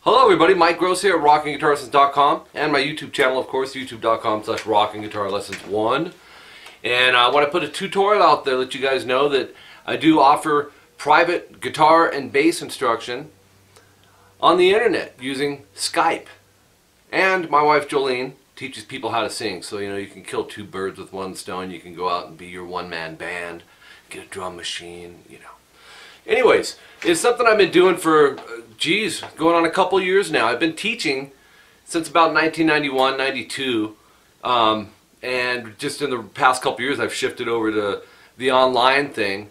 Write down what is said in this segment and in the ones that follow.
Hello everybody, Mike Gross here at rockinguitarlessons.com and my YouTube channel, of course, youtube.com/rockinguitarlessons1. And I want to put a tutorial out there, let you guys know that I do offer private guitar and bass instruction on the internet using Skype. And my wife Jolene teaches people how to sing, so you can kill two birds with one stone. You can go out and be your one-man band, get a drum machine, Anyways, it's something I've been doing for, going on a couple years now. I've been teaching since about 1991, 92, and just in the past couple years I've shifted over to the online thing,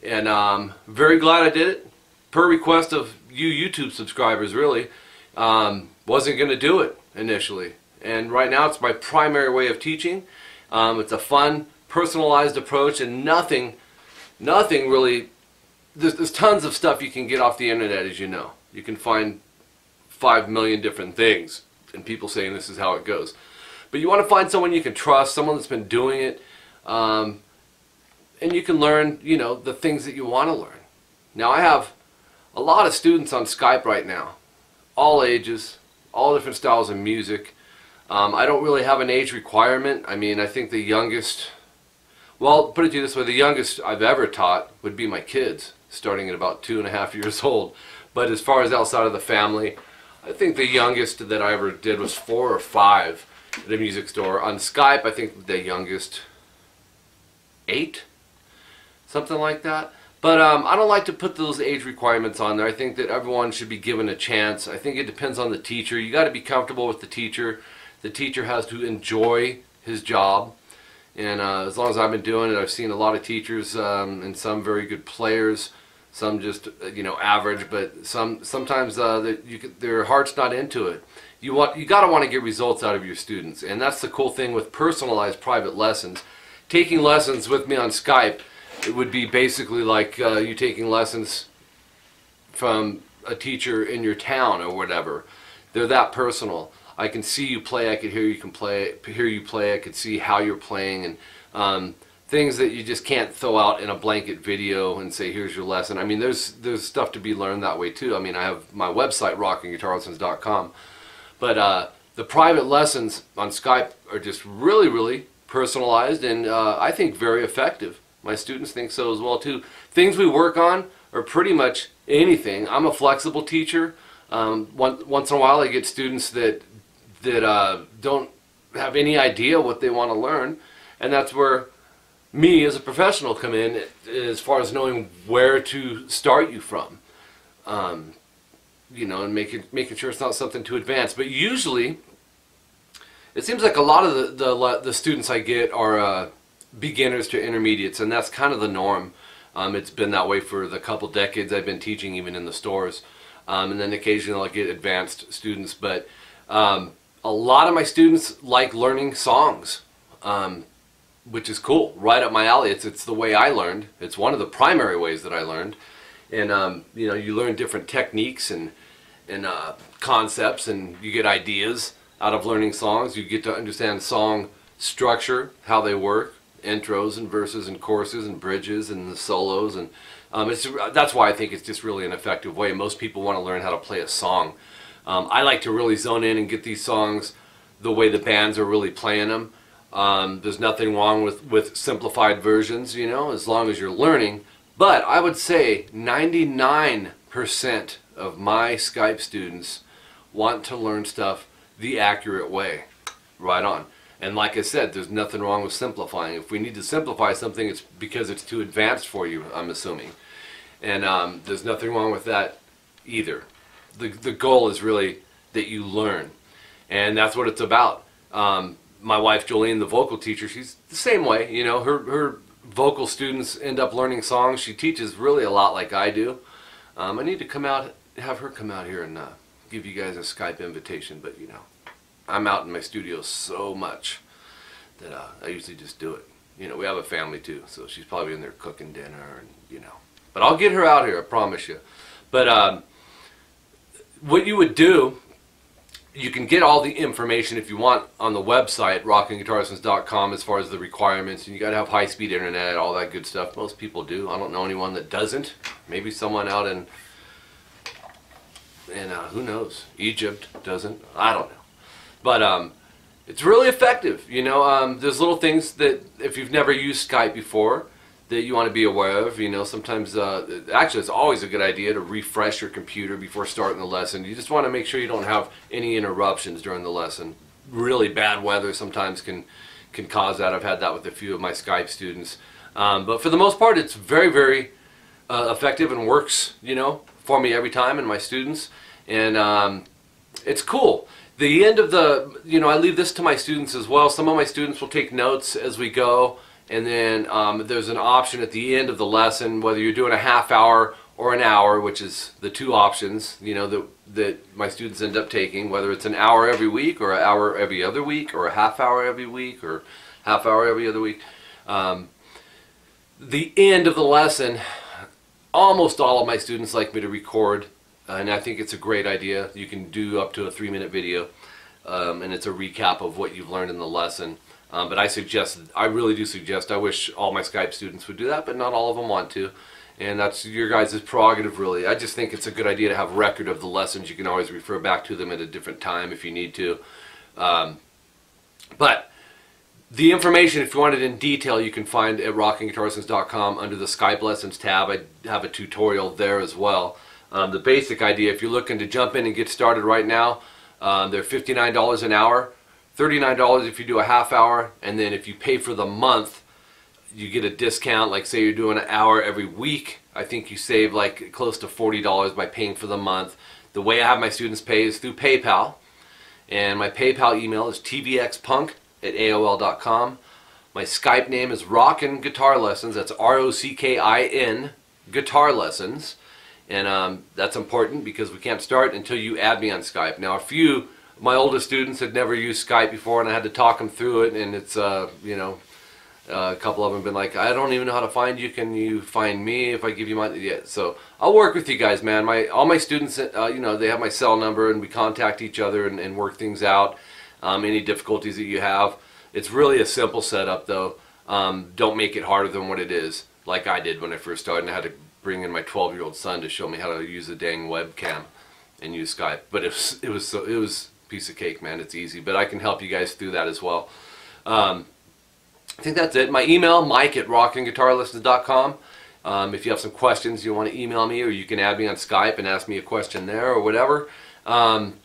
and I'm very glad I did it. Per request of you YouTube subscribers, really. Wasn't going to do it initially, and right now it's my primary way of teaching. It's a fun, personalized approach, and nothing really. There's tons of stuff you can get off the internet, as you know. You can find 5 million different things and people saying this is how it goes. But you want to find someone you can trust, someone that's been doing it, and you can learn, the things that you want to learn. Now I have a lot of students on Skype right now, all ages, all different styles of music. I don't really have an age requirement. I mean, I think the youngest, well, put it to you this way, the youngest I've ever taught would be my kids, starting at about 2.5 years old. But as far as outside of the family, I think the youngest that I ever did was 4 or 5 at a music store. On Skype, I think the youngest 8, something like that. But I don't like to put those age requirements on there. I think that everyone should be given a chance. I think it depends on the teacher. You got to be comfortable with the teacher. The teacher has to enjoy his job. And as long as I've been doing it, I've seen a lot of teachers and some very good players, some just average, but sometimes their heart's not into it. You got to want to get results out of your students, and that's the cool thing with personalized private lessons. Taking lessons with me on Skype, it would be basically like you taking lessons from a teacher in your town or whatever. They're that personal. I can see you play, I could hear you play, I could see how you're playing, and things that you just can't throw out in a blanket video and say, here's your lesson. I mean, there's stuff to be learned that way too. I mean, I have my website, rockinguitarlessons.com, but the private lessons on Skype are just really, really personalized, and I think very effective. My students think so as well too. Things we work on are pretty much anything. I'm a flexible teacher. Once in a while I get students that don't have any idea what they want to learn, and that's where me as a professional come in as far as knowing where to start you from, and making sure it's not something too advanced. But usually it seems like a lot of the students I get are beginners to intermediates, and that's kind of the norm. It's been that way for the couple decades I've been teaching, even in the stores, and then occasionally I'll get advanced students. But a lot of my students like learning songs, which is cool, right up my alley. It's the way I learned. It's one of the primary ways that I learned. And you learn different techniques and concepts, and you get ideas out of learning songs. You get to understand song structure, how they work, intros and verses and choruses and bridges and the solos, and that's why I think it's just really an effective way. Most people want to learn how to play a song. I like to really zone in and get these songs the way the bands are really playing them. There's nothing wrong with simplified versions, as long as you're learning. But I would say 99% of my Skype students want to learn stuff the accurate way. Right on. And like I said, there's nothing wrong with simplifying. If we need to simplify something, it's because it's too advanced for you, I'm assuming. And there's nothing wrong with that either. The goal is really that you learn, and that's what it's about. My wife Jolene, the vocal teacher, she's the same way. Her vocal students end up learning songs. She teaches really a lot like I do. I need to have her come out here and give you guys a Skype invitation, but I'm out in my studio so much that I usually just do it. We have a family too, so she's probably in there cooking dinner, and But I'll get her out here, I promise you. But what you would do, you can get all the information if you want on the website, rockinguitarlessons.com, as far as the requirements. And you got to have high-speed internet, all that good stuff. Most people do. I don't know anyone that doesn't. Maybe someone out in and who knows, Egypt doesn't, I don't know. But it's really effective. You know, there's little things that if you've never used Skype before that you want to be aware of. You know, sometimes, actually it's always a good idea to refresh your computer before starting the lesson. You just want to make sure you don't have any interruptions during the lesson. Really bad weather sometimes can cause that. I've had that with a few of my Skype students. But for the most part, it's very, very effective and works, you know, for me every time and my students. And it's cool. The end of the, you know, I leave this to my students as well. Some of my students will take notes as we go. And then there's an option at the end of the lesson, whether you're doing a half hour or an hour, which is the two options, you know, that my students end up taking, whether it's an hour every week or an hour every other week or a half hour every week or half hour every other week. The end of the lesson, almost all of my students like me to record, and I think it's a great idea. You can do up to a 3-minute video, and it's a recap of what you've learned in the lesson. But I really do suggest, I wish all my Skype students would do that, but not all of them want to. And that's your guys' prerogative, really. I just think it's a good idea to have record of the lessons. You can always refer back to them at a different time if you need to. But the information, if you want it in detail, you can find at rockinguitarlessons.com under the Skype Lessons tab. I have a tutorial there as well. The basic idea, if you're looking to jump in and get started right now, they're $59 an hour. $39 if you do a half hour, and then if you pay for the month, you get a discount. Like say you're doing an hour every week, I think you save like close to $40 by paying for the month. The way I have my students pay is through PayPal, and my PayPal email is tvxpunk@aol.com. My Skype name is Rockin Guitar Lessons. That's ROCKIN Guitar Lessons, and that's important because we can't start until you add me on Skype. Now, my oldest students had never used Skype before, and I had to talk them through it, and it's, you know, a couple of them have been like, I don't even know how to find you. Can you find me if I give you my... Yeah, so I'll work with you guys, man. All my students, you know, they have my cell number, and we contact each other and work things out, any difficulties that you have. It's really a simple setup, though. Don't make it harder than what it is, like I did when I first started, and I had to bring in my 12-year-old son to show me how to use the dang webcam and use Skype. But it was piece of cake, man. It's easy, but I can help you guys through that as well. I think that's it. My email, mike@rockinguitarlessons.com. If you have some questions you want to email me, or you can add me on Skype and ask me a question there or whatever. And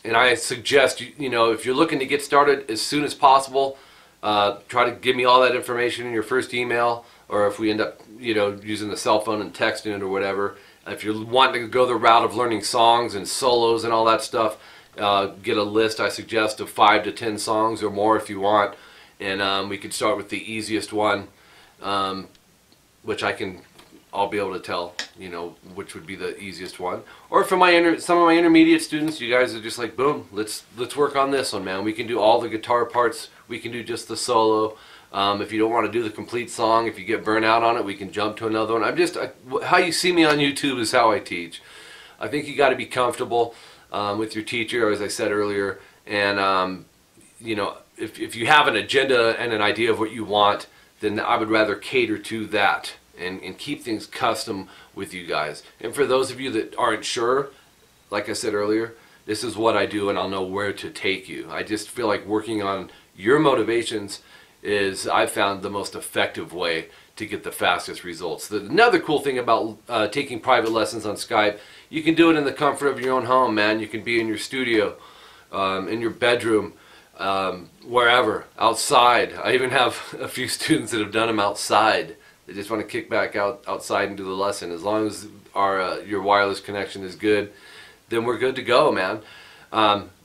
I suggest, you know, if you're looking to get started as soon as possible, try to give me all that information in your first email, or if we end up, you know, using the cell phone and texting it or whatever. If you're wanting to go the route of learning songs and solos and all that stuff, get a list, I suggest, of 5 to 10 songs or more if you want, and we could start with the easiest one, which I'll be able to tell, you know, which would be the easiest one. Or for some of my intermediate students, you guys are just like, boom, let's work on this one, man. We can do all the guitar parts, we can do just the solo. If you don't want to do the complete song, if you get burnt out on it, we can jump to another one. How you see me on YouTube is how I teach. I think you got to be comfortable with your teacher, as I said earlier, and you know, if you have an agenda and an idea of what you want, then I would rather cater to that and keep things custom with you guys. And for those of you that aren't sure, like I said earlier, this is what I do, and I'll know where to take you. I just feel like working on your motivations is, I've found, the most effective way to get the fastest results. Another cool thing about taking private lessons on Skype, you can do it in the comfort of your own home, man. You can be in your studio, in your bedroom, wherever, outside. I even have a few students that have done them outside. They just want to kick back outside and do the lesson. As long as your wireless connection is good, then we're good to go, man.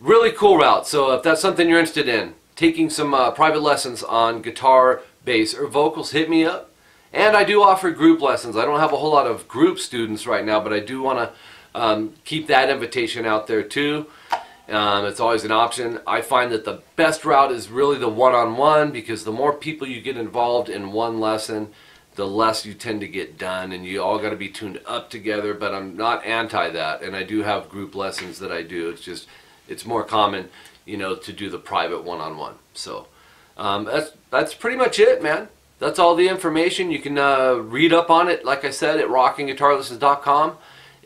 Really cool route. So if that's something you're interested in, taking some private lessons on guitar, bass, or vocals, hit me up. And I do offer group lessons. I don't have a whole lot of group students right now, but I do want to keep that invitation out there too. It's always an option. I find that the best route is really the one-on-one, because the more people you get involved in one lesson, the less you tend to get done, and you all got to be tuned up together. But I'm not anti that, and I do have group lessons that I do. It's just, it's more common, you know, to do the private one-on-one. So that's pretty much it, man. That's all the information. You can read up on it, like I said, at rockinguitarlessons.com.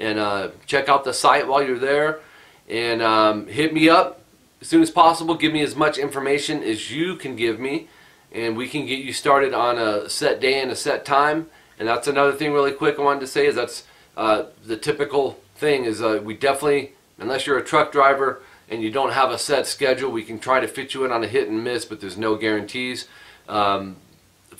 and check out the site while you're there, and hit me up as soon as possible. Give me as much information as you can give me, and we can get you started on a set day and a set time. And that's another thing really quick I wanted to say, is that's the typical thing is we definitely, unless you're a truck driver and you don't have a set schedule, we can try to fit you in on a hit and miss, but there's no guarantees. For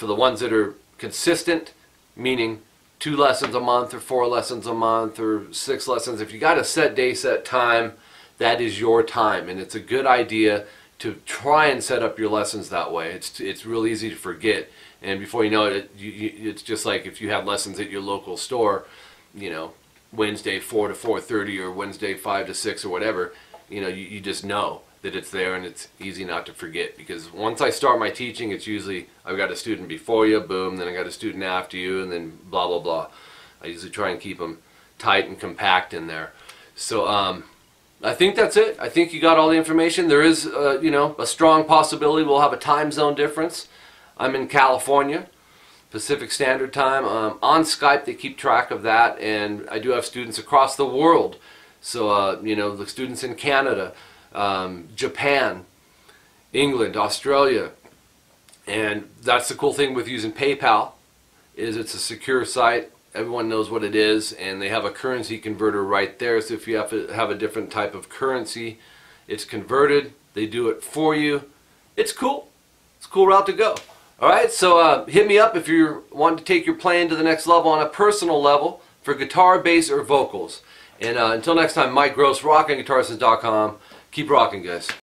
the ones that are consistent, meaning 2 lessons a month or 4 lessons a month or 6 lessons, if you got a set day, set time, that is your time, and it's a good idea to try and set up your lessons that way. It's real easy to forget, and before you know it, it's just like if you have lessons at your local store, you know, Wednesday 4 to 4:30 or Wednesday 5 to 6 or whatever, you know, you just know that it's there, and it's easy not to forget, because once I start my teaching, it's usually I've got a student before you, boom, then I got a student after you, and then blah blah blah. I usually try and keep them tight and compact in there. So I think that's it. I think you got all the information. There is you know, a strong possibility we'll have a time zone difference. I'm in California, Pacific Standard Time. On Skype they keep track of that, and I do have students across the world. So you know, the students in Canada, Japan, England, Australia, and that's the cool thing with using PayPal, is it's a secure site. Everyone knows what it is, and they have a currency converter right there. So if you have to have a different type of currency, it's converted. They do it for you. It's cool. It's a cool route to go. All right, so hit me up if you're wanting to take your playing to the next level on a personal level for guitar, bass, or vocals. And until next time, Mike Gross, rockinguitarlessons.com. Keep rocking, guys.